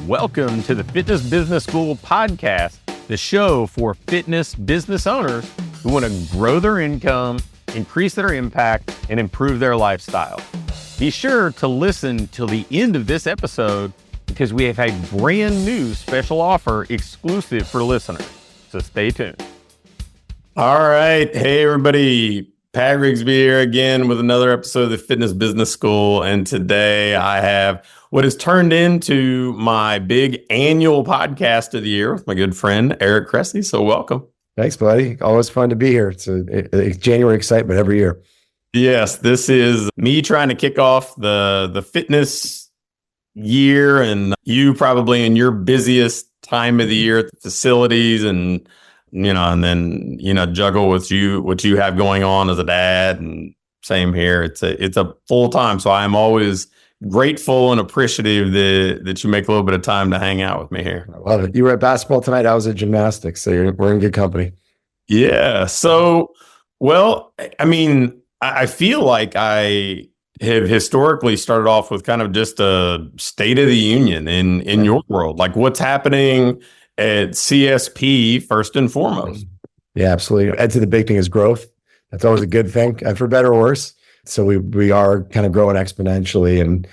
Welcome to the Fitness Business School podcast, the show for fitness business owners who want to grow their income, increase their impact, and improve their lifestyle. Be sure to listen till the end of this episode because we have a brand new special offer exclusive for listeners. So stay tuned. All right. Hey, everybody. Pat Rigsby here again with another episode of the Fitness Business School. And today I have what has turned into my big annual podcast of the year with my good friend, Eric Cressey. So welcome. Thanks, buddy. Always fun to be here. It's January excitement every year. Yes, this is me trying to kick off the fitness year, and you probably in your busiest time of the year at the facilities, and then juggle what you have going on as a dad, and same here. It's a full time, so I am always grateful and appreciative that you make a little bit of time to hang out with me here. I love it. You were at basketball tonight. I was at gymnastics, so we're in good company. Yeah. So, well, I mean, I feel like I have historically started off with kind of just a state of the union in your world, like what's happening at CSP first and foremost. Yeah, absolutely. I'd say the big thing is growth. That's always a good thing, for better or worse. So we are kind of growing exponentially. And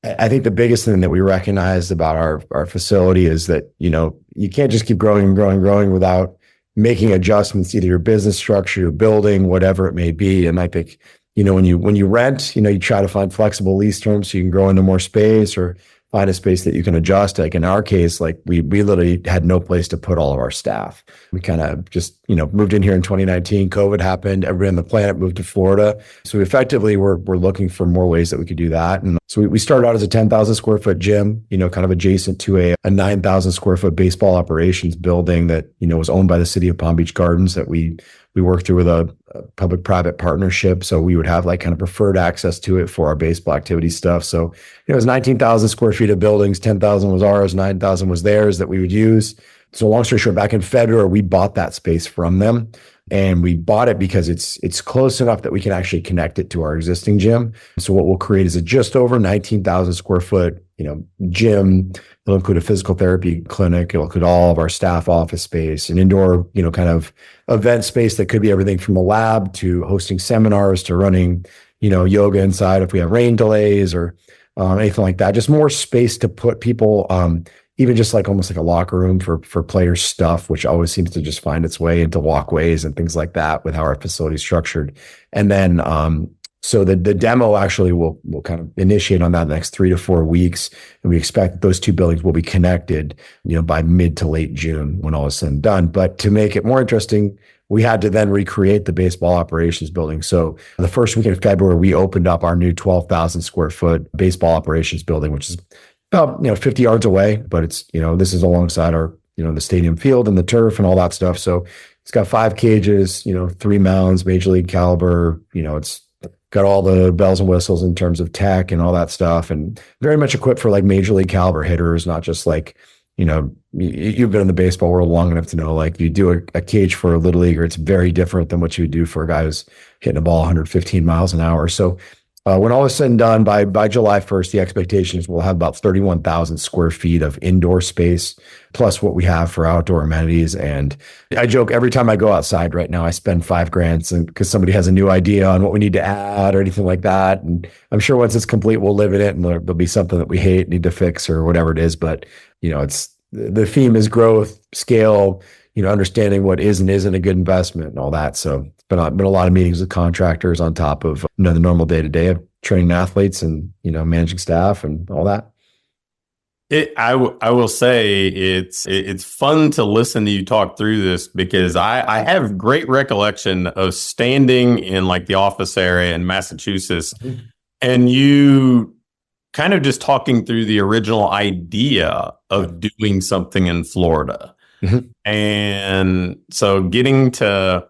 I think the biggest thing that we recognized about our facility is that, you can't just keep growing and growing and growing without making adjustments, either your business structure, your building, whatever it may be. And I think, when you rent, you try to find flexible lease terms so you can grow into more space or find a space that you can adjust. Like in our case, like we literally had no place to put all of our staff. We kind of just, moved in here in 2019. COVID happened. Everybody on the planet moved to Florida. So we effectively we're looking for more ways that we could do that. And so we started out as a 10,000 square foot gym, kind of adjacent to a 9,000 square foot baseball operations building that, was owned by the city of Palm Beach Gardens that we worked through with a public-private partnership. So we would have like kind of preferred access to it for our baseball activity stuff. So it was 19,000 square feet of buildings, 10,000 was ours, 9,000 was theirs that we would use. So long story short, back in February, we bought that space from them. And we bought it because it's close enough that we can actually connect it to our existing gym. So what we'll create is a just over 19,000 square foot, gym. It'll include a physical therapy clinic. It'll include all of our staff office space, an indoor, kind of event space that could be everything from a lab to hosting seminars to running, yoga inside if we have rain delays or anything like that. Just more space to put people, even just like almost like a locker room for player stuff, which always seems to just find its way into walkways and things like that with how our facility is structured. And then, so the demo actually will kind of initiate on that in the next 3 to 4 weeks. And we expect those two buildings will be connected, by mid to late June when all is said and done. But to make it more interesting, we had to then recreate the baseball operations building. So the first week in February, we opened up our new 12,000 square foot baseball operations building, which is about, 50 yards away, but it's, this is alongside our, the stadium field and the turf and all that stuff. So it's got 5 cages, 3 mounds, major league caliber, it's got all the bells and whistles in terms of tech and all that stuff, and very much equipped for like major league caliber hitters, not just like, you've been in the baseball world long enough to know, like you do a cage for a little leaguer, it's very different than what you would do for a guy who's hitting a ball 115 miles an hour. So when all is said and done, by July 1st, the expectation is we'll have about 31,000 square feet of indoor space, plus what we have for outdoor amenities. And I joke every time I go outside right now, I spend $5,000 because somebody has a new idea on what we need to add or anything like that. And I'm sure once it's complete, we'll live in it and there'll be something that we hate, need to fix or whatever it is. But, it's the theme is growth, scale, understanding what is and isn't a good investment and all that. So been a lot of meetings with contractors on top of the normal day-to-day of training athletes and managing staff and all that. I will say it's fun to listen to you talk through this because I have great recollection of standing in like the office area in Massachusetts, and you kind of just talking through the original idea of doing something in Florida. And so getting to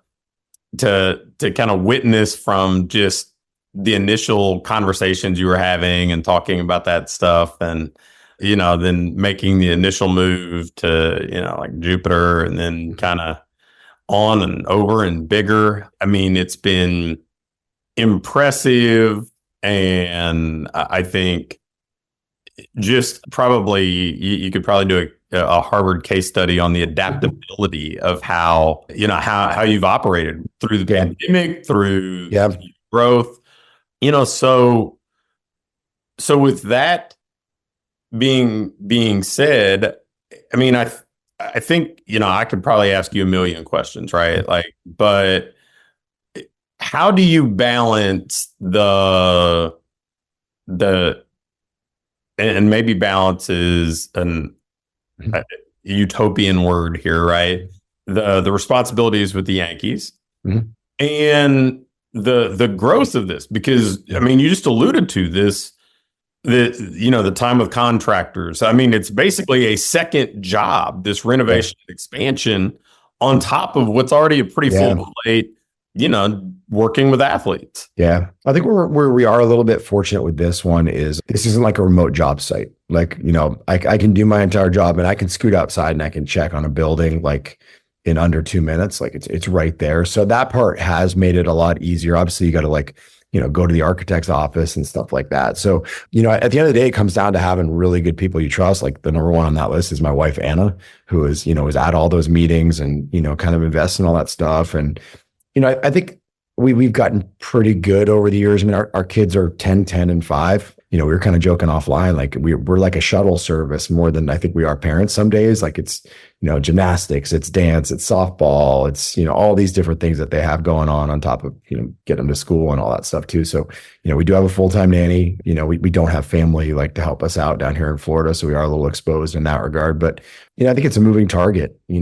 kind of witness from just the initial conversations you were having and talking about that stuff, and then making the initial move to like Jupiter, and then kind of on and over and bigger. I mean, it's been impressive, and I think just probably you could probably do a Harvard case study on the adaptability of how, how you've operated through the Yeah. pandemic, through Yeah. growth, so with that being said, I mean, I think, I could probably ask you a million questions, right? Like, but how do you balance the and maybe balance is a utopian word here, right? The responsibilities with the Yankees Mhm. and the growth of this, because I mean, you just alluded to this, the time with contractors. I mean, it's basically a second job, this Yeah. renovation expansion on top of what's already a pretty Yeah. full plate, working with athletes. Yeah. I think where we are a little bit fortunate with this one is this isn't like a remote job site. Like, I can do my entire job and I can scoot outside and I can check on a building like in under 2 minutes. Like it's right there. So that part has made it a lot easier. Obviously, you got to like, go to the architect's office and stuff like that. So, at the end of the day, it comes down to having really good people you trust. Like the number one on that list is my wife, Anna, who is at all those meetings and, kind of invests in all that stuff. And, I think we've gotten pretty good over the years. I mean, our kids are 10, 10, and 5. We were kind of joking offline, like we're like a shuttle service more than I think we are parents some days. Like it's, gymnastics, it's dance, it's softball, it's, all these different things that they have going on top of, get them to school and all that stuff too. So, we do have a full-time nanny. We don't have family like to help us out down here in Florida. So we are a little exposed in that regard. But, I think it's a moving target, and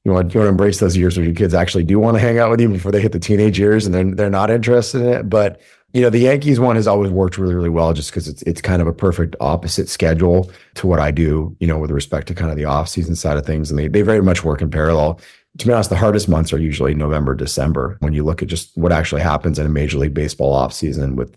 you want to embrace those years where your kids actually do want to hang out with you before they hit the teenage years and they're not interested in it. But, the Yankees one has always worked really, really well just because it's kind of a perfect opposite schedule to what I do, with respect to kind of the off season side of things. And they very much work in parallel. To be honest, the hardest months are usually November, December, when you look at just what actually happens in a Major League Baseball off season with,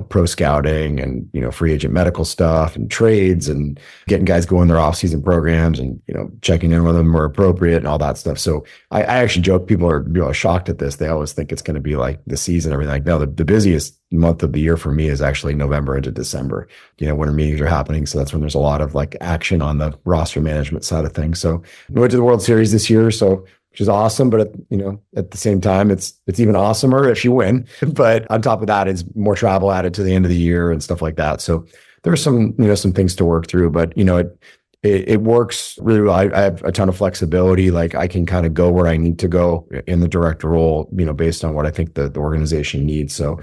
pro scouting and, free agent medical stuff and trades and getting guys going their off-season programs and, checking in with them more appropriate and all that stuff. So I actually joke, people are shocked at this. They always think it's going to be like the season, everything like, no, the busiest month of the year for me is actually November into December, when our meetings are happening. So that's when there's a lot of like action on the roster management side of things. So we went to the World Series this year. So which is awesome. But at the same time, it's even awesomer if you win. But on top of that, it's more travel added to the end of the year and stuff like that. So there's some things to work through, but it works really well. I have a ton of flexibility. Like I can kind of go where I need to go in the director role, based on what I think the organization needs. So,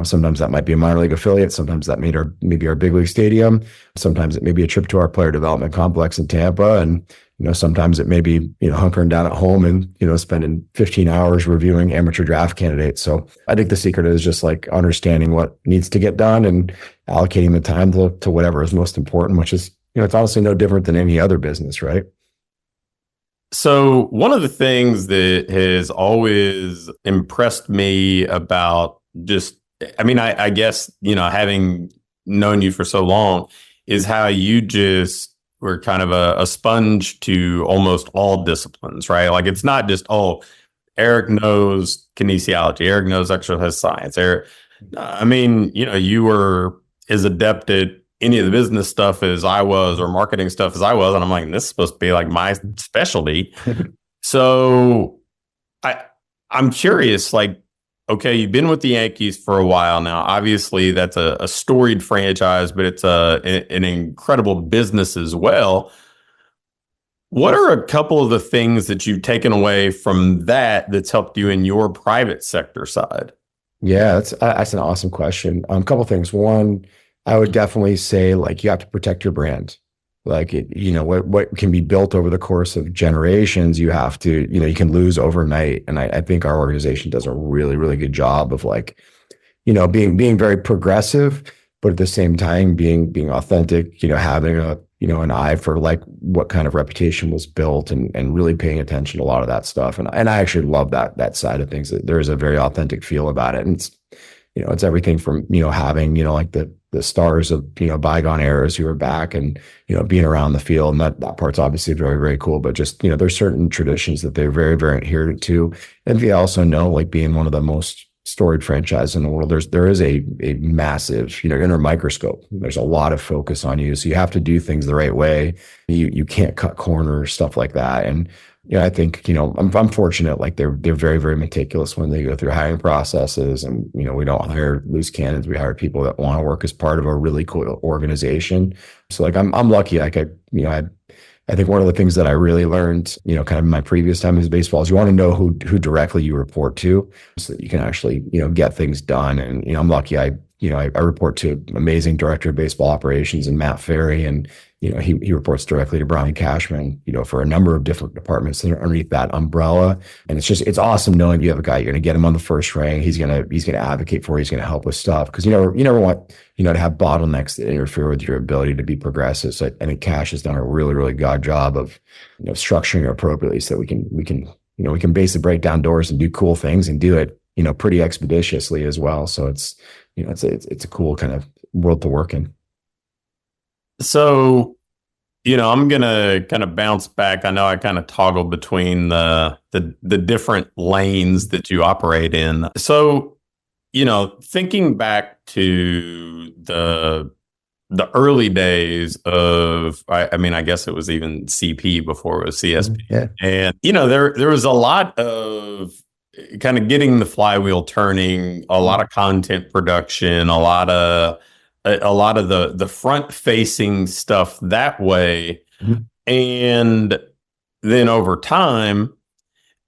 sometimes that might be a minor league affiliate. Sometimes that maybe our big league stadium. Sometimes it may be a trip to our player development complex in Tampa. And, sometimes it may be, hunkering down at home and, spending 15 hours reviewing amateur draft candidates. So I think the secret is just like understanding what needs to get done and allocating the time to whatever is most important, which is, it's honestly no different than any other business, right? So one of the things that has always impressed me about just, I mean, I guess, having known you for so long is how you just were kind of a sponge to almost all disciplines, right? Like it's not just, Eric knows kinesiology, Eric knows exercise science. I mean, you were as adept at any of the business stuff as I was, or marketing stuff as I was. And I'm like, this is supposed to be like my specialty. So I'm curious, like, okay, you've been with the Yankees for a while now. Obviously, that's a storied franchise, but it's an incredible business as well. What are a couple of the things that you've taken away from that's helped you in your private sector side? Yeah, that's an awesome question. A couple of things. One, I would definitely say like you have to protect your brand. Like what can be built over the course of generations, you have to, you can lose overnight. And I think our organization does a really, really good job of like, being very progressive, but at the same time being authentic, having an eye for like what kind of reputation was built and really paying attention to a lot of that stuff. And I actually love that side of things. There is a very authentic feel about it. And it's everything from, having, like the stars of, bygone eras who are back and, being around the field. And that part's obviously very, very cool. But just, there's certain traditions that they're very, very adherent to. And they also know like being one of the most storied franchise in the world, there is a massive, under a microscope. There's a lot of focus on you. So you have to do things the right way. You can't cut corners, stuff like that. And I think, I'm fortunate, like they're very, very meticulous when they go through hiring processes. And, we don't hire loose cannons. We hire people that want to work as part of a really cool organization. So like I'm lucky. Like I think one of the things that I really learned, kind of in my previous time as baseball is you want to know who directly you report to so that you can actually, get things done. And, I'm lucky. I report to amazing director of baseball operations and Matt Ferry, and he reports directly to Brian Cashman, for a number of different departments that are underneath that umbrella. And it's awesome knowing you have a guy, you're going to get him on the first ring. He's going to advocate for you. He's going to help with stuff. Cause you never want, to have bottlenecks that interfere with your ability to be progressive. So I think Cash has done a really, really good job of, structuring it appropriately so we can basically break down doors and do cool things and do it, pretty expeditiously as well. So it's a cool kind of world to work in. So, I'm gonna kind of bounce back. I know I kind of toggle between the different lanes that you operate in. So, thinking back to the early days of, I guess it was even CP before it was CSP. Yeah. And, there was a lot of kind of getting the flywheel turning, a lot of content production, a lot of the front facing stuff that way. Mm-hmm. And then over time,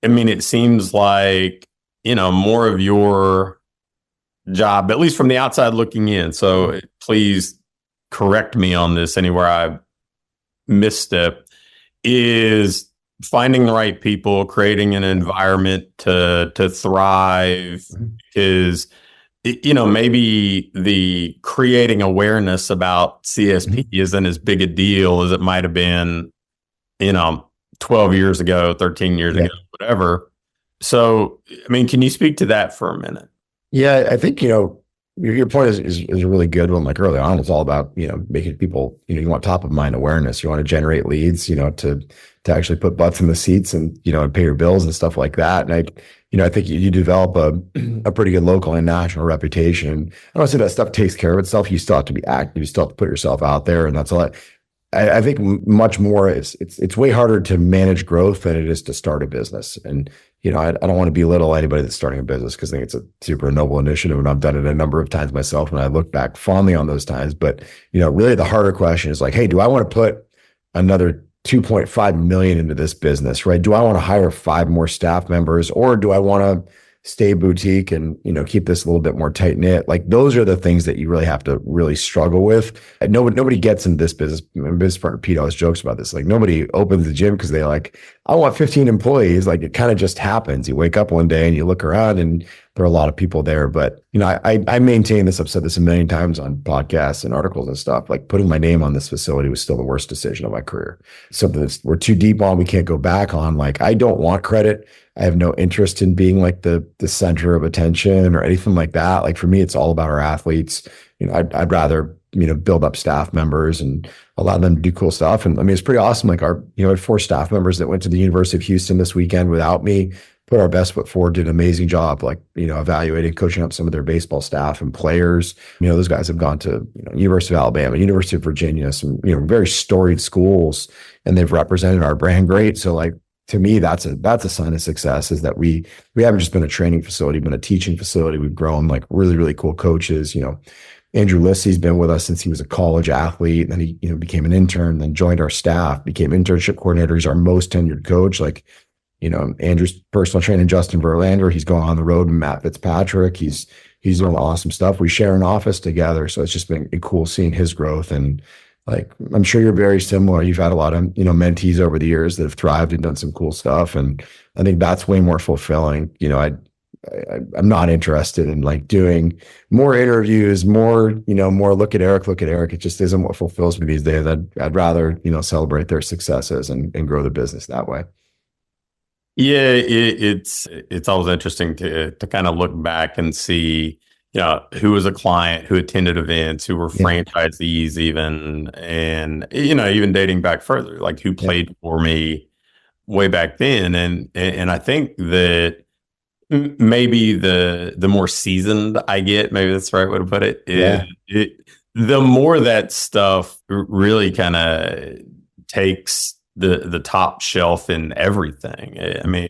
it seems like, more of your job, at least from the outside looking in. So please correct me on this anywhere I misstep, is finding the right people, creating an environment to thrive. Is maybe the creating awareness about CSP isn't as big a deal as it might have been 12 years ago, 13 years ago, whatever. So can you speak to that for a minute? Yeah, I think your point is a really good one. Like early on, it's all about making people, you want top of mind awareness. You want to generate leads, to actually put butts in the seats and and pay your bills and stuff like that. And I think you develop a pretty good local and national reputation. I don't say that stuff takes care of itself. You still have to be active. You still have to put yourself out there, and that's all. I think much more it's way harder to manage growth than it is to start a business. And I don't want to belittle anybody that's starting a business because I think it's a super noble initiative, and I've done it a number of times myself, and I look back fondly on those times. But really the harder question is like, hey, do I want to put another 2.5 million into this business, right? Do I want to hire 5 more staff members, or do I want to stay boutique and keep this a little bit more tight knit? Like those are the things that you really have to really struggle with. And nobody gets in this business. My business partner Pete always jokes about this. Like nobody opens the gym because they like, I want 15 employees. Like it kind of just happens. You wake up one day and you look around and there are a lot of people there. But I maintain this. I've said this a million times on podcasts and articles and stuff. Like putting my name on this facility was still the worst decision of my career. Something that we're too deep on, we can't go back on. Like I don't want credit. I have no interest in being like the center of attention or anything like that. Like for me, it's all about our athletes. I'd rather, build up staff members and allow them to do cool stuff. And it's pretty awesome. Like I had 4 staff members that went to the University of Houston this weekend without me, put our best foot forward, did an amazing job, like, evaluating, coaching up some of their baseball staff and players. Those guys have gone to, University of Alabama, University of Virginia, some, very storied schools, and they've represented our brand great. So like, to me, that's a sign of success, is that we haven't just been a training facility, been a teaching facility. We've grown like really, really cool coaches. Andrew Lissey's been with us since he was a college athlete. Then he, became an intern, then joined our staff, became internship coordinator. He's our most tenured coach. Like, Andrew's personal trainer, Justin Verlander, he's going on the road with Matt Fitzpatrick. He's doing awesome stuff. We share an office together. So it's just been cool seeing his growth. And like, I'm sure you're very similar. You've had a lot of, mentees over the years that have thrived and done some cool stuff. And I think that's way more fulfilling. I'm not interested in like doing more interviews, more look at Eric. It just isn't what fulfills me these days. I'd rather, celebrate their successes and grow the business that way. Yeah, it's always interesting to kind of look back and see, who was a client, who attended events, who were franchisees even, and, even dating back further, like who played for me way back then. And I think that, maybe the more seasoned I get, maybe that's the right way to put it, Yeah. the more that stuff really kind of takes the top shelf in everything. I mean,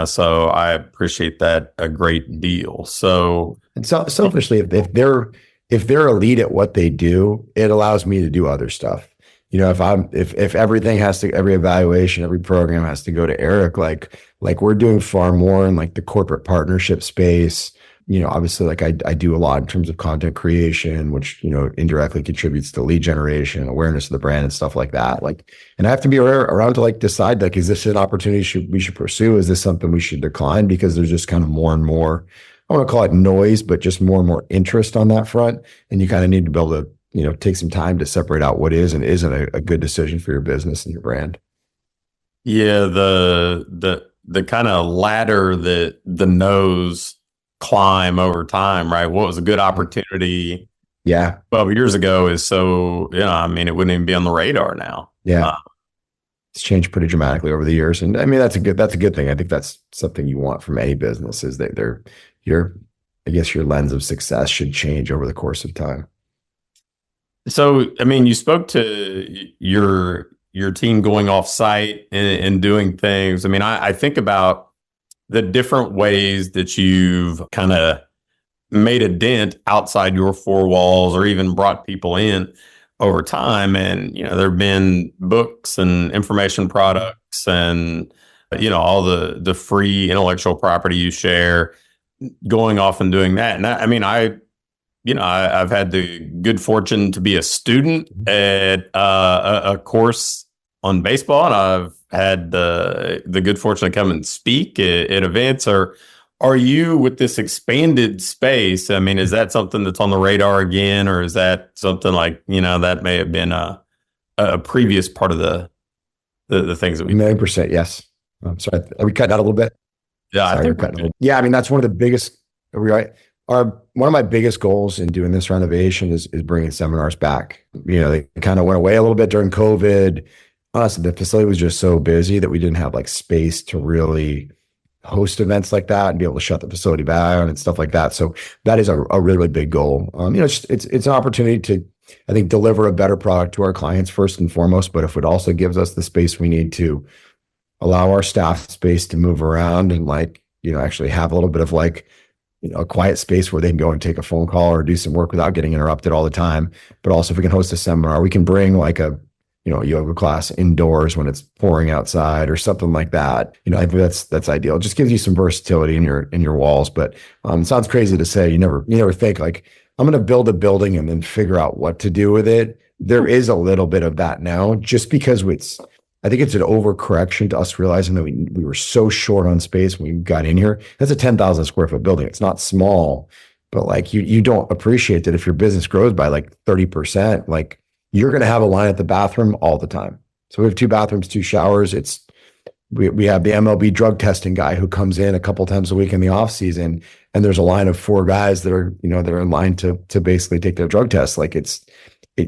so I appreciate that a great deal. So, And so selfishly, if they're elite at what they do, it allows me to do other stuff. If everything has to, every evaluation, every program has to go to Eric, like we're doing far more in like the corporate partnership space. Obviously, like I do a lot in terms of content creation, which indirectly contributes to lead generation, awareness of the brand, and stuff like that. Like, and I have to be around to like decide, like, is this an opportunity we should pursue? Is this something we should decline? Because there's just kind of more and more, I want to call it noise, but just more and more interest on that front, and you kind of need to be able to take some time to separate out what is and isn't a good decision for your business and your brand. yeah, the kind of ladder that the no's climb over time, right? What was a good opportunity Yeah. 12 years ago is so, I mean, it wouldn't even be on the radar now. Yeah. It's changed pretty dramatically over the years. And I mean, that's a good thing. I think that's something you want from any business, is that I guess your lens of success should change over the course of time. So, I mean, you spoke to your team going off site and doing things. I mean, I think about the different ways that you've kind of made a dent outside your four walls, or even brought people in over time. And, there have been books and information products and, all the free intellectual property you share, going off and doing that. And I've had the good fortune to be a student at a course on baseball, and I've had the good fortune to come and speak at events. Or are you, with this expanded space, I mean, is that something that's on the radar again, or is that something like, that may have been a previous part of the things that we 1,000,000%, yes. I'm sorry. Are we cutting out a little bit? Yeah, Sorry, I we're think cutting. Yeah, I mean, that's one of the biggest. Are we right? One of my biggest goals in doing this renovation is bringing seminars back. They kind of went away a little bit during COVID. Honestly, the facility was just so busy that we didn't have like space to really host events like that and be able to shut the facility down and stuff like that. So that is a really, really big goal. It's an opportunity to, I think, deliver a better product to our clients first and foremost. But if it also gives us the space we need to allow our staff space to move around and actually have a little bit of a quiet space where they can go and take a phone call or do some work without getting interrupted all the time. But also, if we can host a seminar, we can bring like a yoga class indoors when it's pouring outside or something like that. I think that's ideal. It just gives you some versatility in your walls. But it sounds crazy to say. You never think like, I'm going to build a building and then figure out what to do with it. There is a little bit of that now, just because I think it's an overcorrection to us realizing that we were so short on space when we got in here. That's a 10,000 square foot building. It's not small, but like you don't appreciate that if your business grows by like 30%, like you're going to have a line at the bathroom all the time. So we have 2 bathrooms, 2 showers. We have the MLB drug testing guy who comes in a couple times a week in the off season, and there's a line of 4 guys that are in line to basically take their drug tests. Like it's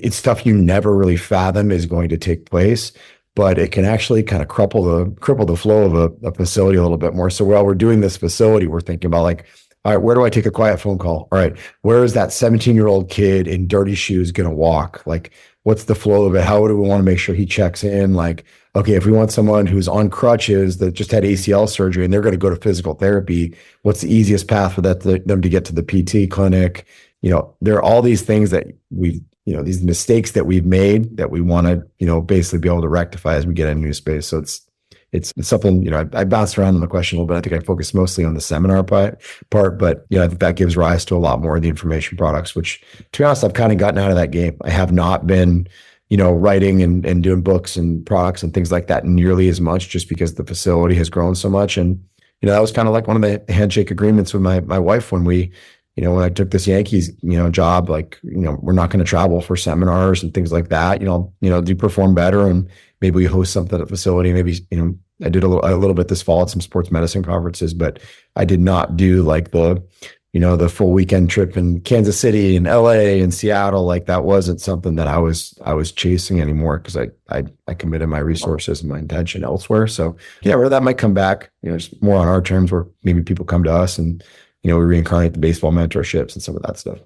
stuff you never really fathom is going to take place, but it can actually kind of cripple the flow of a facility a little bit more. So while we're doing this facility, we're thinking about like, all right, where do I take a quiet phone call? All right, where is that 17-year-old kid in dirty shoes going to walk? Like, what's the flow of it? How do we want to make sure he checks in? Like, okay, if we want someone who's on crutches that just had ACL surgery and they're going to go to physical therapy, what's the easiest path for them to get to the PT clinic? There are all these things that these mistakes that we've made that we want to, basically be able to rectify as we get in a new space. So it's something, I bounced around on the question a little bit. I think I focused mostly on the seminar part, but I think that gives rise to a lot more of the information products, which, to be honest, I've kind of gotten out of that game. I have not been, writing and doing books and products and things like that nearly as much, just because the facility has grown so much. And, that was kind of like one of the handshake agreements with my wife when when I took this Yankees, job, like, we're not going to travel for seminars and things like that, do perform better. And maybe we host something at the facility. Maybe, I did a little bit this fall at some sports medicine conferences, but I did not do like the the full weekend trip in Kansas City and LA and Seattle, like that wasn't something that I was chasing anymore because I committed my resources and my intention elsewhere. So yeah, where that might come back, just more on our terms where maybe people come to us and, we reincarnate the baseball mentorships and some of that stuff.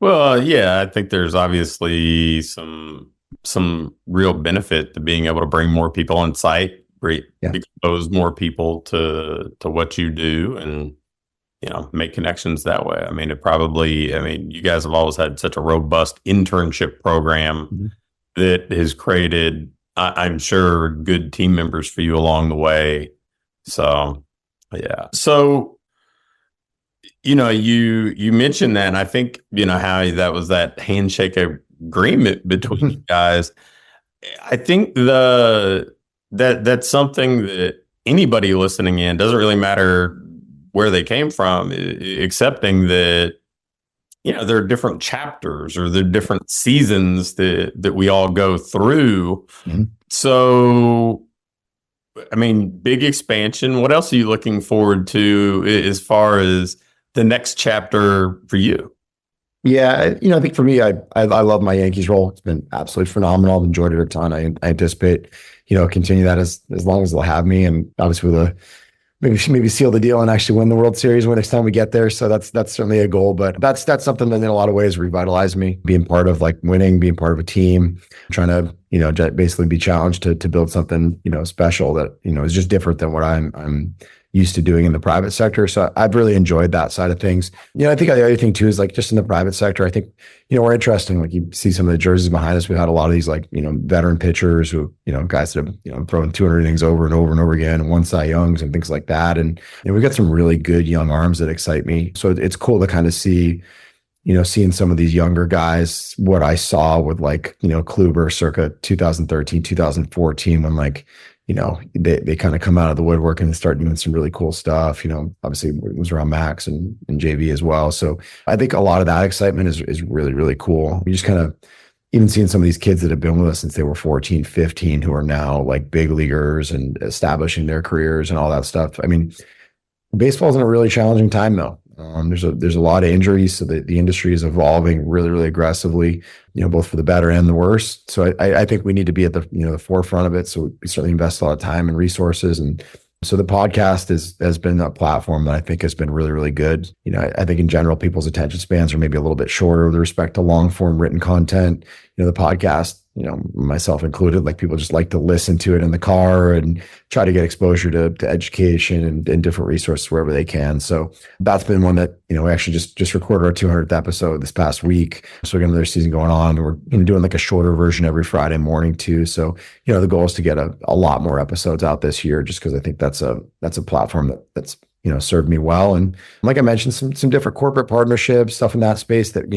Well, yeah, I think there's obviously some real benefit to being able to bring more people on site, Yeah. expose more people to what you do, and make connections that way. I mean, you guys have always had such a robust internship program Mhm. that has created, I'm sure, good team members for you along the way. So, yeah. So, you mentioned that, and I think, how that was that handshake agreement between you guys. I think that's something that anybody listening in, doesn't really matter where they came from, accepting that, there are different chapters or there are different seasons that we all go through. Mhm. So, I mean, big expansion. What else are you looking forward to as far as the next chapter for you? Yeah, I think for me, I love my Yankees role. It's been absolutely phenomenal. I've enjoyed it a ton. I anticipate, continue that as long as they'll have me, and obviously with a maybe seal the deal and actually win the World Series when next time we get there. So that's certainly a goal. But that's something that in a lot of ways revitalized me. Being part of like winning, being part of a team, trying to basically be challenged to build something special that is just different than what I'm used to doing in the private sector. So I've really enjoyed that side of things. I think the other thing too is like just in the private sector, I think, we're interesting. Like you see some of the jerseys behind us. We've had a lot of these like, veteran pitchers who, guys that have, thrown 200 innings over and over and over again and won Cy Youngs and things like that. And we've got some really good young arms that excite me. So it's cool to kind of see, seeing some of these younger guys, what I saw with like, Kluber circa 2013, 2014, when like, they kind of come out of the woodwork and start doing some really cool stuff. Obviously it was around Max and JV as well. So I think a lot of that excitement is really, really cool. You just kind of even seeing some of these kids that have been with us since they were 14, 15, who are now like big leaguers and establishing their careers and all that stuff. I mean, baseball's in a really challenging time though. There's a lot of injuries, so the industry is evolving really, really aggressively, both for the better and the worse. So I think we need to be at the forefront of it. So we certainly invest a lot of time and resources. And so the podcast has been a platform that I think has been really, really good. I think in general, people's attention spans are maybe a little bit shorter with respect to long form written content. The podcast, myself included, like people just like to listen to it in the car and try to get exposure to education and different resources wherever they can. So that's been one that, we actually just recorded our 200th episode this past week. So we got another season going on. We're doing like a shorter version every Friday morning too. So, the goal is to get a lot more episodes out this year, just because I think that's a platform that's served me well. And like I mentioned, some different corporate partnerships, stuff in that space that,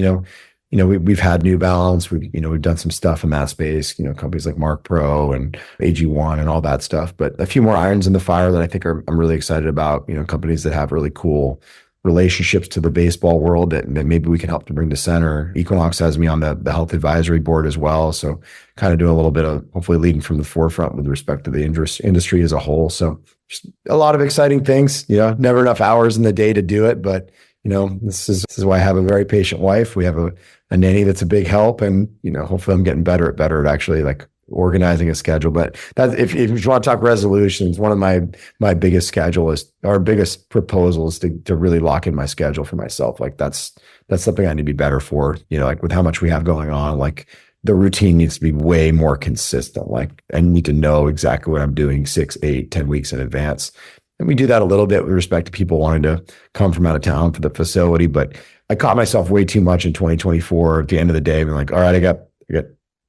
we've had New Balance. We've done some stuff in that space, companies like Mark Pro and AG1 and all that stuff, but a few more irons in the fire that I think I'm really excited about, companies that have really cool relationships to the baseball world that maybe we can help to bring to center. Equinox has me on the health advisory board as well. So kind of doing a little bit of hopefully leading from the forefront with respect to the industry as a whole. So just a lot of exciting things, never enough hours in the day to do it, but this is why I have a very patient wife. We have a nanny that's a big help, and hopefully I'm getting better at actually like organizing a schedule. But that if you want to talk resolutions, one of my biggest biggest proposals to really lock in my schedule for myself. Like that's something I need to be better for. Like with how much we have going on, like the routine needs to be way more consistent. Like I need to know exactly what I'm doing 6, 8, 10 weeks in advance. And we do that a little bit with respect to people wanting to come from out of town for the facility. But I caught myself way too much in 2024 at the end of the day, being like, all right, I got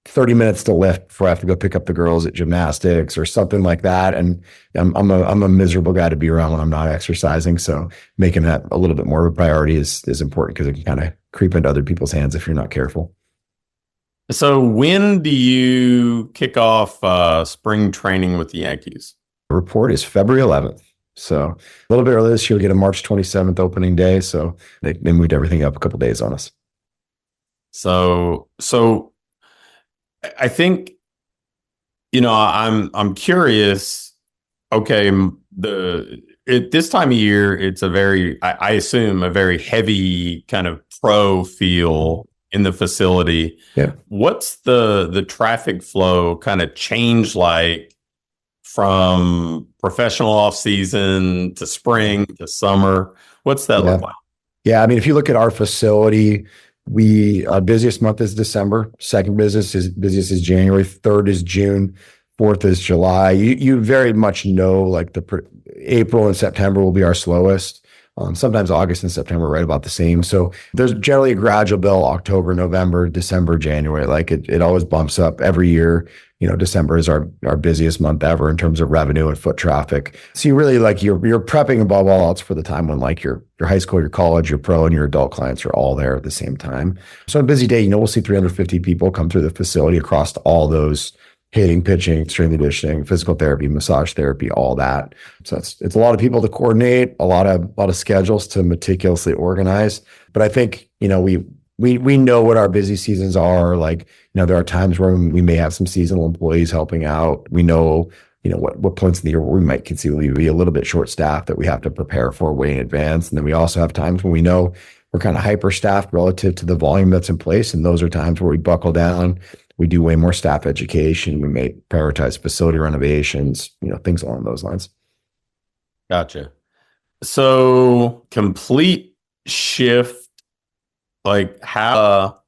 30 minutes to lift before I have to go pick up the girls at gymnastics or something like that. And I'm a miserable guy to be around when I'm not exercising. So making that a little bit more of a priority is important, because it can kind of creep into other people's hands if you're not careful. So when do you kick off spring training with the Yankees? The report is February 11th. So a little bit earlier this year, we get a March 27th opening day. So they moved everything up a couple of days on us. So I think, I'm curious. Okay, at this time of year, it's a very, I assume, a very heavy kind of pro feel in the facility. Yeah. What's the traffic flow kind of change like from professional off season to spring to summer? What's that Yeah. look like? Yeah. I mean, if you look at our facility, our busiest month is December. Second busiest is January. Third is June. Fourth is July. You very much know like April and September will be our slowest. Sometimes August and September are right about the same. So there's generally a gradual build: October, November, December, January. Like it always bumps up every year. December is our busiest month ever in terms of revenue and foot traffic. So you really like you're prepping above all else for the time when like your high school, your college, your pro, and your adult clients are all there at the same time. So on a busy day, we'll see 350 people come through the facility across all those: hitting, pitching, strength and conditioning, physical therapy, massage therapy, all that. So it's a lot of people to coordinate, a lot of schedules to meticulously organize. But I think, we know what our busy seasons are. Like, there are times where we may have some seasonal employees helping out. We know, what points in the year where we might conceivably be a little bit short staffed that we have to prepare for way in advance. And then we also have times when we know we're kind of hyper staffed relative to the volume that's in place. And those are times where we buckle down. We do way more staff education. We may prioritize facility renovations, things along those lines. Gotcha. So complete shift, like how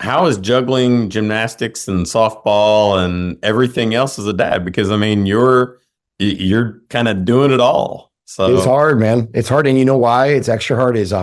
is juggling gymnastics and softball and everything else as a dad? Because I mean, you're kind of doing it all. So it's hard, man. It's hard. And you know why it's extra hard is,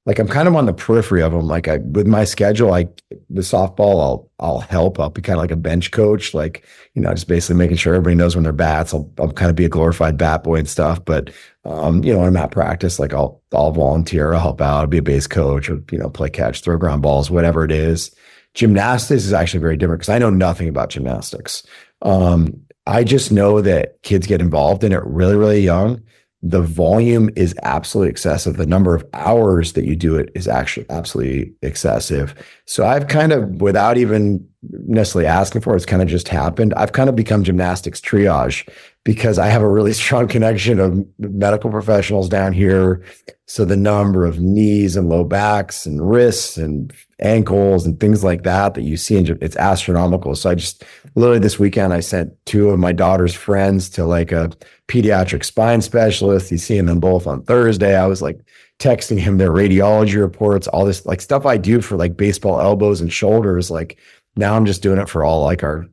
like I'm kind of on the periphery of them. Like with my schedule, the softball, I'll help. I'll be kind of like a bench coach, like, just basically making sure everybody knows when they're bats. I'll kind of be a glorified bat boy and stuff. But, when I'm at practice, like I'll volunteer, I'll help out, I'll be a base coach or, play catch, throw ground balls, whatever it is. Gymnastics is actually very different because I know nothing about gymnastics. I just know that kids get involved in it really, really young. The volume is absolutely excessive. The number of hours that you do it is actually absolutely excessive. So I've kind of, without even necessarily asking for it, it's kind of just happened. I've kind of become gymnastics triage because I have a really strong connection of medical professionals down here. So the number of knees and low backs and wrists and ankles and things like that you see, it's astronomical. So I just literally this weekend, I sent two of my daughter's friends to like a pediatric spine specialist. He's seeing them both on Thursday. I was like texting him their radiology reports, all this like stuff I do for like baseball elbows and shoulders. Like now I'm just doing it for all like our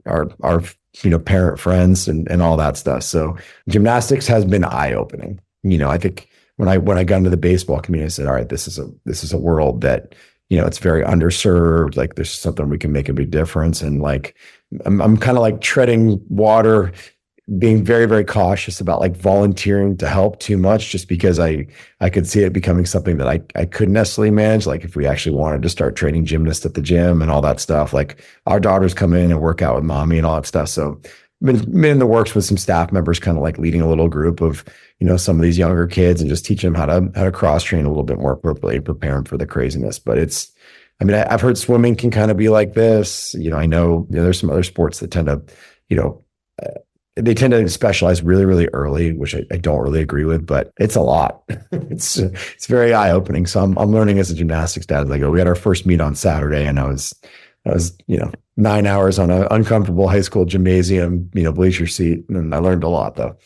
parent friends and all that stuff. So gymnastics has been eye-opening. I think when I got into the baseball community, I said, all right, this is a world that, it's very underserved. Like there's something we can make a big difference. And like, I'm kind of like treading water, being very, very cautious about like volunteering to help too much, just because I could see it becoming something that I couldn't necessarily manage. Like if we actually wanted to start training gymnasts at the gym and all that stuff, like our daughters come in and work out with mommy and all that stuff. So been in the works with some staff members, kind of like leading a little group of, some of these younger kids and just teaching them how to cross train a little bit more appropriately, prepare them for the craziness. But I've heard swimming can kind of be like this. I know there's some other sports that tend to, they tend to specialize really, really early, which I don't really agree with, but it's a lot. It's very eye opening. So I'm learning as a gymnastics dad as I go. We had our first meet on Saturday, and I was 9 hours on an uncomfortable high school gymnasium, bleacher seat, and I learned a lot though.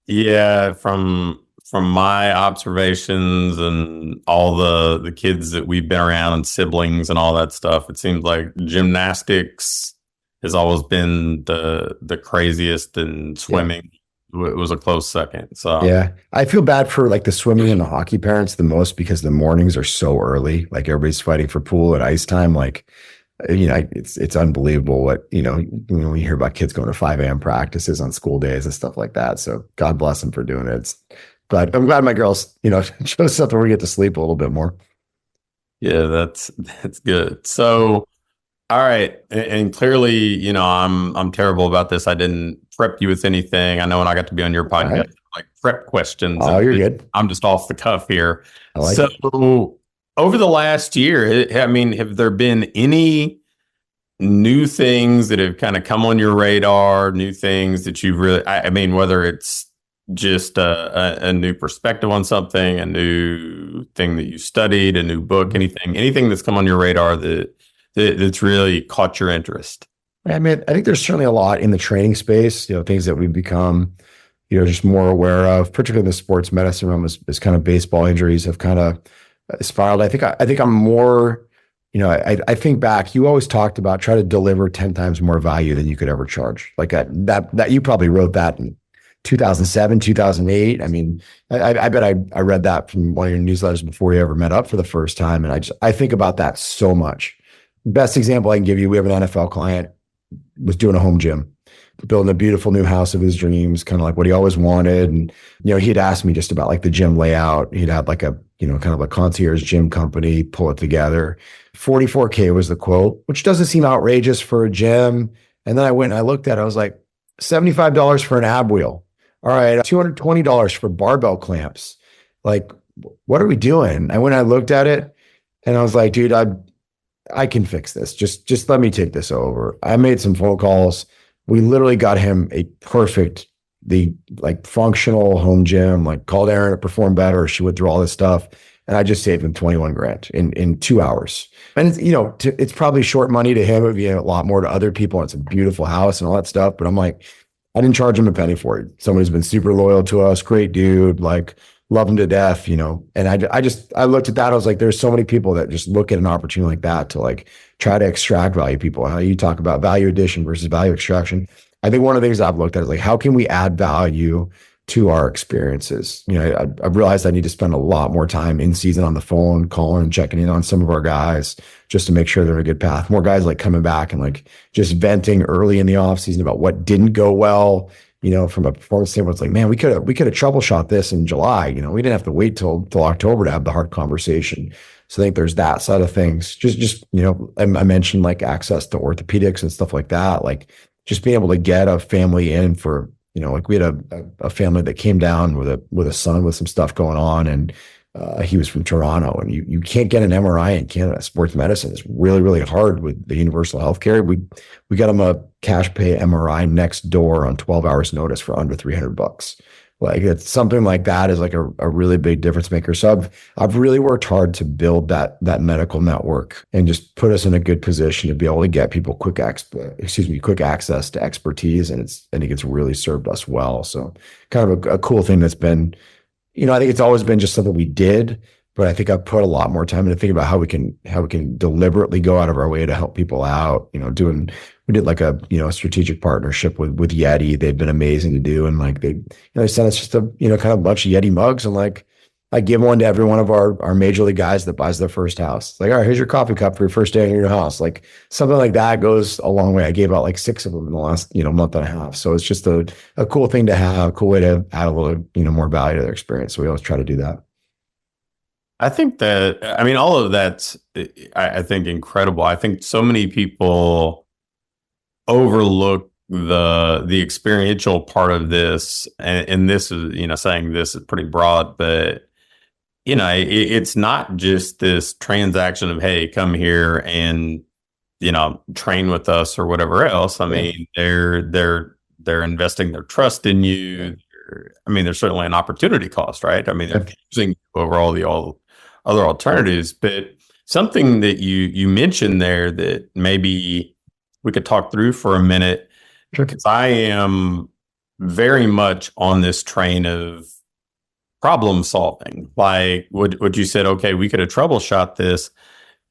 Yeah, from my observations and all the kids that we've been around and siblings and all that stuff, it seems like gymnastics has always been the craziest, and swimming was a close second. So yeah, I feel bad for like the swimming and the hockey parents the most because the mornings are so early. Like everybody's fighting for pool and ice time. Like, it's unbelievable what, when we hear about kids going to 5 a.m. practices on school days and stuff like that. So God bless them for doing it. But I'm glad my girls, chose something where we get to sleep a little bit more. Yeah, that's good. So, all right. And clearly, I'm terrible about this. I didn't prep you with anything. I know when I got to be on your podcast, right, like prep questions. Oh, you're good. I'm just off the cuff here. I like it. Over the last year, have there been any new things that have kind of come on your radar, new things that you've really, whether it's just a new perspective on something, a new thing that you studied, a new book, anything that's come on your radar that's really caught your interest? I mean, I think there's certainly a lot in the training space, things that we've become, just more aware of, particularly in the sports medicine realm, is kind of baseball injuries have kind of spiraled. I think I'm more, I think back, you always talked about try to deliver 10 times more value than you could ever charge. Like that you probably wrote that in 2007, 2008. I mean, I bet I read that from one of your newsletters before you ever met up for the first time. And I think about that so much. Best example I can give you, we have an NFL client, was doing a home gym, building a beautiful new house of his dreams, kind of like what he always wanted. And, he had asked me just about like the gym layout. He'd had like a, kind of a concierge gym company pull it together. 44K was the quote, which doesn't seem outrageous for a gym. And then I went and I looked at it. I was like, $75 for an ab wheel. All right, $220 for barbell clamps. Like, what are we doing? I went and I looked at it and I was like, dude, I can fix this. Just let me take this over. I made some phone calls. We literally got him a perfect, the like functional home gym, like called Erin to perform better. She went through all this stuff. And I just saved him 21 grand in 2 hours. And it's, it's probably short money to him. It would be a lot more to other people. It's a beautiful house and all that stuff. But I'm like, I didn't charge him a penny for it. Someone who's been super loyal to us, great dude, like love him to death, And I looked at that. I was like, there's so many people that just look at an opportunity like that to like try to extract value. People, how you talk about value addition versus value extraction. I think one of the things I've looked at is like, how can we add value to our experiences? I've realized I need to spend a lot more time in season on the phone, calling and checking in on some of our guys just to make sure they're on a good path. More guys like coming back and like just venting early in the off season about what didn't go well. From a performance standpoint, it's like, man, we could have troubleshot this in July. We didn't have to wait till October to have the hard conversation. So I think there's that side of things. Just I mentioned like access to orthopedics and stuff like that. Like just being able to get a family in for, like we had a family that came down with a son with some stuff going on, and he was from Toronto, and you can't get an MRI in Canada. Sports medicine is really, really hard with the universal healthcare. We got him a cash pay MRI next door on 12 hours notice for under $300. Like it's something like that is like a really big difference maker. So I've really worked hard to build that medical network and just put us in a good position to be able to get people quick access to expertise. And I think it's really served us well. So kind of a cool thing that's been, I think it's always been just something we did, but I think I've put a lot more time into thinking about how we can deliberately go out of our way to help people out. We did like a strategic partnership with Yeti. They've been amazing to do, and like they sent us just a kind of a bunch of Yeti mugs, and like I give one to every one of our major league guys that buys their first house. It's like, all right, here's your coffee cup for your first day in your house. Like something like that goes a long way. I gave out like 6 of them in the last month and a half. So it's just a cool thing to have, a cool way to add a little more value to their experience. So we always try to do that. I think all of that's, I think, incredible. I think so many people overlook the experiential part of this. And this is, saying this is pretty broad, but, it's not just this transaction of, hey, come here and, train with us or whatever else. I mean, they're investing their trust in you. There's certainly an opportunity cost, right? They're using over all the other alternatives, but something that you mentioned there that maybe we could talk through for a minute, because I am very much on this train of problem solving. Like what you said, okay, we could have troubleshot this.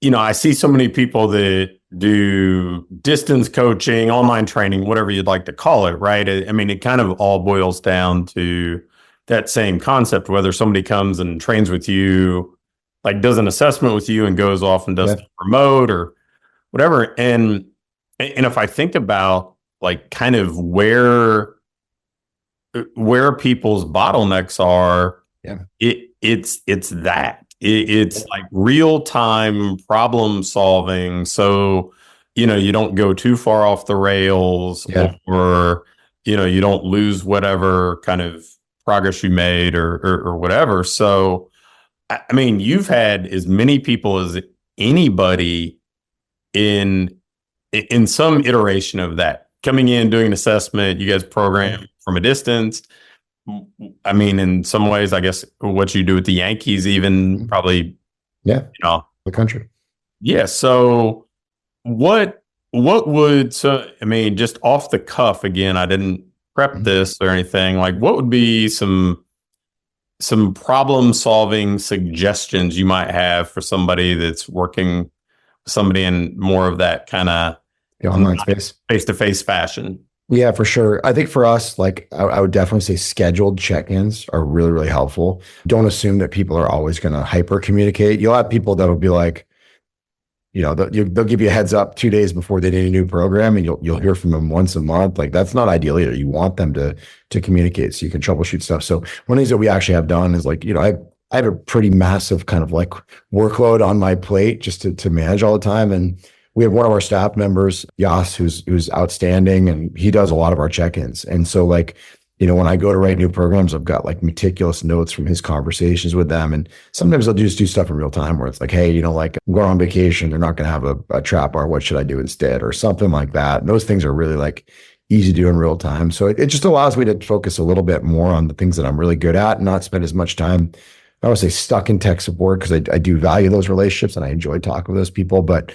I see so many people that do distance coaching, online training, whatever you'd like to call it, right? It kind of all boils down to that same concept, whether somebody comes and trains with you, like does an assessment with you and goes off and does remote or whatever. And if I think about like kind of where people's bottlenecks are, it's that. It's like real time problem solving. So, you don't go too far off the rails or, you don't lose whatever kind of progress you made or whatever. So, you've had as many people as anybody in some iteration of that coming in, doing an assessment. You guys program from a distance. I mean, in some ways, I guess what you do with the Yankees, even probably, Yeah, you know, the country. yeah. So what would so I mean, just off the cuff again, I didn't prep Mhm. this or anything. Like, what would be some problem solving suggestions you might have for somebody that's working somebody in more of that kind of The online space. face to face fashion? Yeah, for sure. I think for us, like I would definitely say scheduled check-ins are really, really helpful. Don't assume that people are always going to hyper communicate. You'll have people that'll be like, they'll give you a heads up 2 days before they need a new program, and you'll hear from them once a month. Like that's not ideal either. You want them to communicate so you can troubleshoot stuff. So one of the things that we actually have done is like, I have a pretty massive kind of like workload on my plate just to manage all the time. And we have one of our staff members, Yas, who's outstanding, and he does a lot of our check-ins. And so like, when I go to write new programs, I've got like meticulous notes from his conversations with them. And sometimes I'll just do stuff in real time where it's like, hey, like I'm going on vacation. They're not going to have a trap bar. What should I do instead? Or something like that. And those things are really like easy to do in real time. So it just allows me to focus a little bit more on the things that I'm really good at and not spend as much time, I would say, stuck in tech support, because I do value those relationships and I enjoy talking with those people. But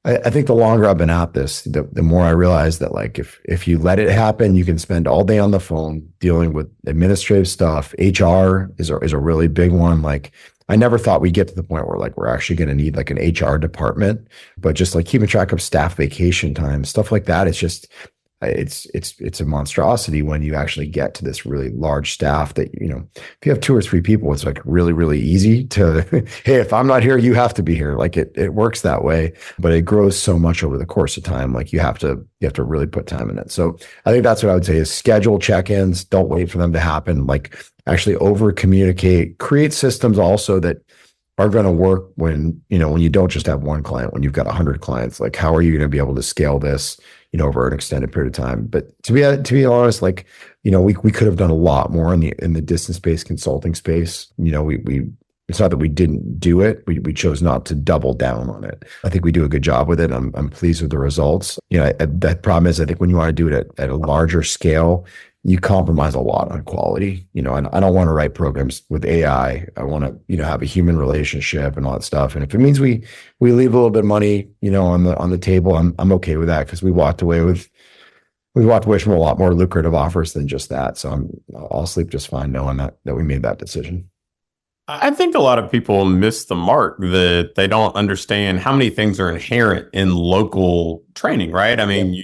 I think the longer I've been at this, the more I realize that like if you let it happen, you can spend all day on the phone dealing with administrative stuff. HR is a really big one. Like I never thought we'd get to the point where like we're actually going to need like an HR department, but just like keeping track of staff vacation time, stuff like that. It's a monstrosity when you actually get to this really large staff that, if you have 2 or 3 people, it's like really, really easy to, hey, if I'm not here, you have to be here. Like it works that way, but it grows so much over the course of time. Like you have to really put time in it. So I think that's what I would say is schedule check-ins. Don't wait for them to happen. Like actually over communicate, create systems also that are going to work when you don't just have one client, when you've got 100 clients. Like how are you going to be able to scale this over an extended period of time? But to be honest, like we could have done a lot more in the distance-based consulting space. We it's not that we didn't do it, we chose not to double down on it. I think we do a good job with it. I'm pleased with the results. That problem is, I think when you want to do it at a larger scale, you compromise a lot on quality, and I don't want to write programs with AI. I want to, have a human relationship and all that stuff. And if it means we leave a little bit of money, on the table, I'm okay with that, because we walked away from a lot more lucrative offers than just that. So I'll sleep just fine knowing that we made that decision. I think a lot of people miss the mark, that they don't understand how many things are inherent in local training, right? I mean,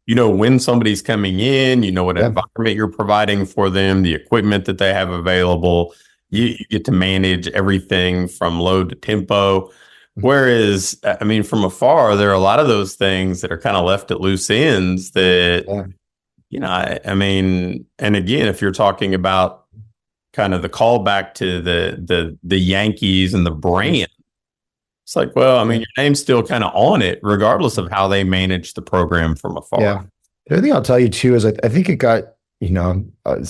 you know when somebody's coming in, what environment you're providing for them, the equipment that they have available. You get to manage everything from load to tempo. Whereas, I mean, from afar, there are a lot of those things that are kind of left at loose ends that, I mean, and again, if you're talking about kind of the callback to the Yankees and the brand, it's like, well, I mean, your name's still kind of on it, regardless of how they manage the program from afar. Yeah. The other thing I'll tell you too is I think it got, it's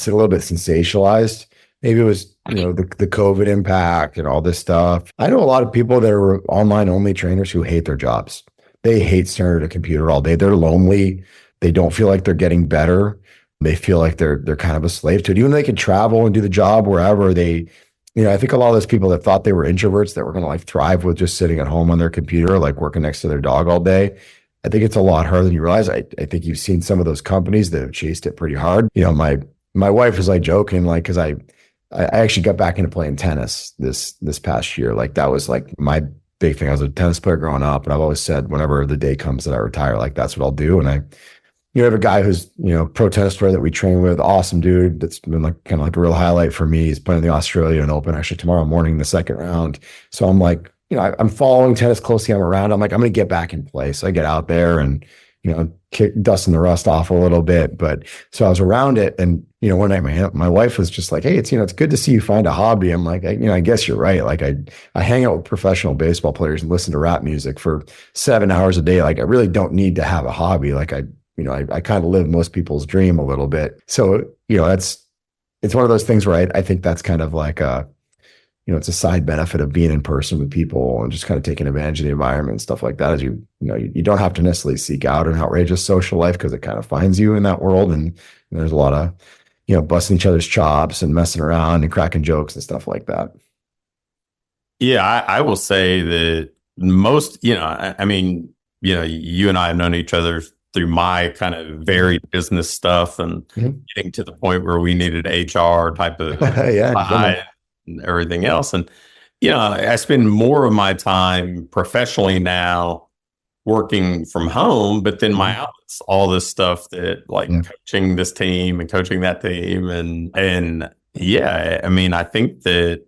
a little bit sensationalized. Maybe it was, the COVID impact and all this stuff. I know a lot of people that are online only trainers who hate their jobs. They hate staring at a computer all day. They're lonely. They don't feel like they're getting better. They feel like they're kind of a slave to it. Even though they can travel and do the job wherever I think a lot of those people that thought they were introverts that were going to like thrive with just sitting at home on their computer, like working next to their dog all day. I think it's a lot harder than you realize. I think you've seen some of those companies that have chased it pretty hard. My wife was like joking, like, cause I actually got back into playing tennis this past year. Like that was like my big thing. I was a tennis player growing up, and I've always said whenever the day comes that I retire, like that's what I'll do. And I have a guy who's, pro tennis player that we train with, awesome dude. That's been like kind of like a real highlight for me. He's playing the Australian Open actually tomorrow morning, the second round. So I'm like, I'm following tennis closely. I'm around. I'm like, I'm going to get back in play. So I get out there and, dusting the rust off a little bit. But so I was around it. And, one night my wife was just like, hey, it's good to see you find a hobby. I'm like, I guess you're right. Like I hang out with professional baseball players and listen to rap music for 7 hours a day. Like I really don't need to have a hobby. Like I kind of live most people's dream a little bit. So, it's one of those things where I think that's kind of like it's a side benefit of being in person with people and just kind of taking advantage of the environment and stuff like that. As you don't have to necessarily seek out an outrageous social life, because it kind of finds you in that world. And there's a lot of busting each other's chops and messing around and cracking jokes and stuff like that. Yeah, I will say that most, I mean, you and I have known each other through my kind of varied business stuff and getting to the point where we needed HR type of Yeah, and everything else. And, I spend more of my time professionally now working from home, but then my outlets, all this stuff that like coaching this team and coaching that team. And yeah, I mean, I think that,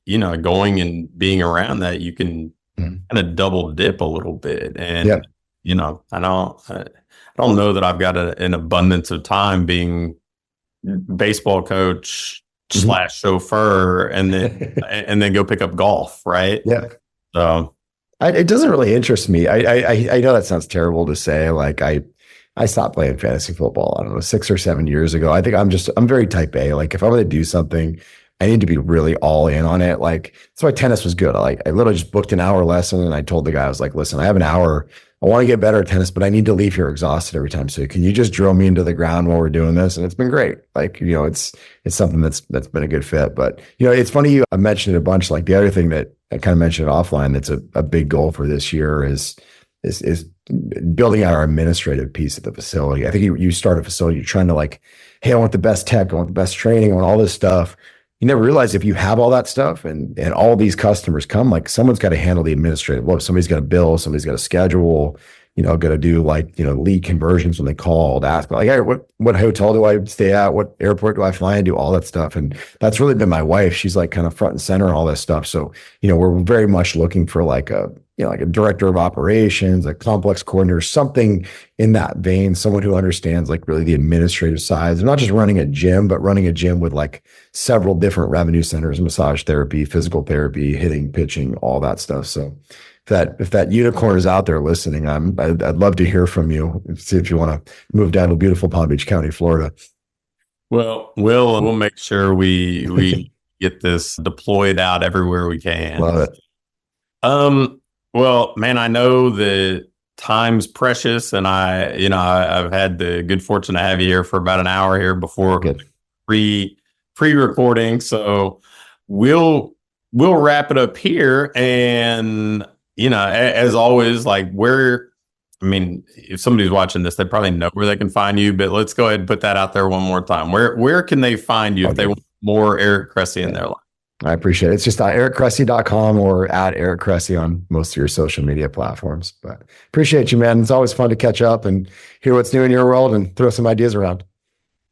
going and being around that, you can kind of double dip a little bit. And, I don't know that I've got an abundance of time being baseball coach / chauffeur and then go pick up golf. Right. Yeah. So it doesn't really interest me. I know that sounds terrible to say. Like I stopped playing fantasy football, I don't know, 6 or 7 years ago. I think I'm very type A. Like if I'm going to do something, I need to be really all in on it. Like that's why tennis was good. I literally just booked an hour lesson and I told the guy, I was like, listen, I have an hour. I want to get better at tennis, but I need to leave here exhausted every time. So can you just drill me into the ground while we're doing this? And it's been great. Like, it's something that's been a good fit. But, it's funny I mentioned it a bunch. Like the other thing that I kind of mentioned offline that's a big goal for this year is building out our administrative piece of the facility. I think you start a facility, you're trying to like, hey, I want the best tech, I want the best training, I want all this stuff. You never realize if you have all that stuff and all these customers come, like someone's got to handle the administrative work. Somebody's got to bill, somebody's got to schedule, got to do like, lead conversions when they call to ask like, hey, what hotel do I stay at? What airport do I fly and do all that stuff? And that's really been my wife. She's like kind of front and center on all this stuff. So, we're very much looking for like a director of operations, a complex coordinator, something in that vein, someone who understands like really the administrative sides. They're not just running a gym, but running a gym with like several different revenue centers, massage therapy, physical therapy, hitting, pitching, all that stuff. So if that unicorn is out there listening, I'd love to hear from you. See if you want to move down to beautiful Palm Beach County, Florida. Well, we'll make sure we get this deployed out everywhere we can. Love it. Well, man, I know that time's precious, and I've had the good fortune to have you here for about an hour here before pre-recording. So we'll wrap it up here. And as always, like if somebody's watching this, they probably know where they can find you. But let's go ahead and put that out there one more time. Where can they find you if they want more Eric Cressey in their life? I appreciate it. It's just ericcressey.com or at Eric Cressey on most of your social media platforms. But appreciate you, man. It's always fun to catch up and hear what's new in your world and throw some ideas around.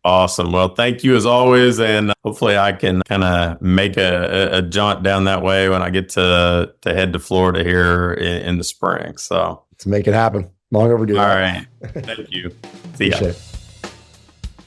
Awesome. Well, thank you as always. And hopefully I can kind of make a jaunt down that way when I get to head to Florida here in the spring. So let's make it happen. Long overdue. All right. Thank you. See ya.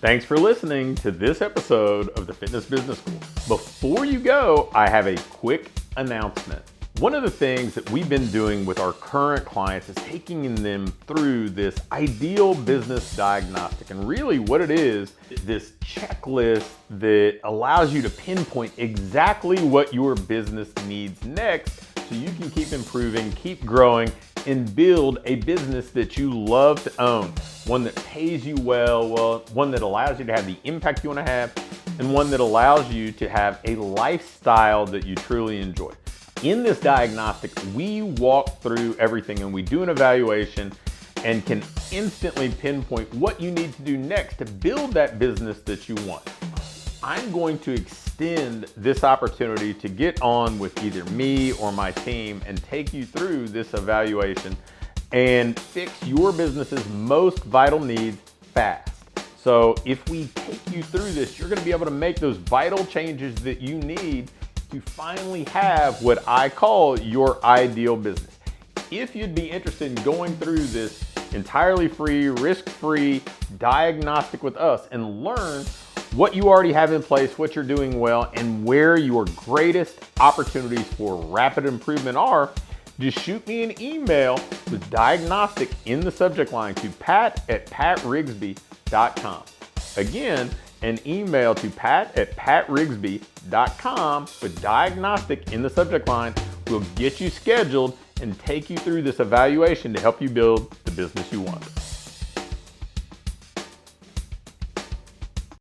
Thanks for listening to this episode of the Fitness Business School. Before you go, I have a quick announcement. One of the things that we've been doing with our current clients is taking them through this ideal business diagnostic. And really what it is this checklist that allows you to pinpoint exactly what your business needs next so you can keep improving, keep growing, and build a business that you love to own. One that pays you well, one that allows you to have the impact you want to have, and one that allows you to have a lifestyle that you truly enjoy. In this diagnostic, we walk through everything and we do an evaluation and can instantly pinpoint what you need to do next to build that business that you want. I'm going to extend this opportunity to get on with either me or my team and take you through this evaluation and fix your business's most vital needs fast. So if we take you through this, you're going to be able to make those vital changes that you need to finally have what I call your ideal business. If you'd be interested in going through this entirely free, risk-free diagnostic with us and learn what you already have in place, what you're doing well, and where your greatest opportunities for rapid improvement are, just shoot me an email with diagnostic in the subject line to pat@patrigsby.com. Again, an email to pat@patrigsby.com with diagnostic in the subject line will get you scheduled and take you through this evaluation to help you build the business you want.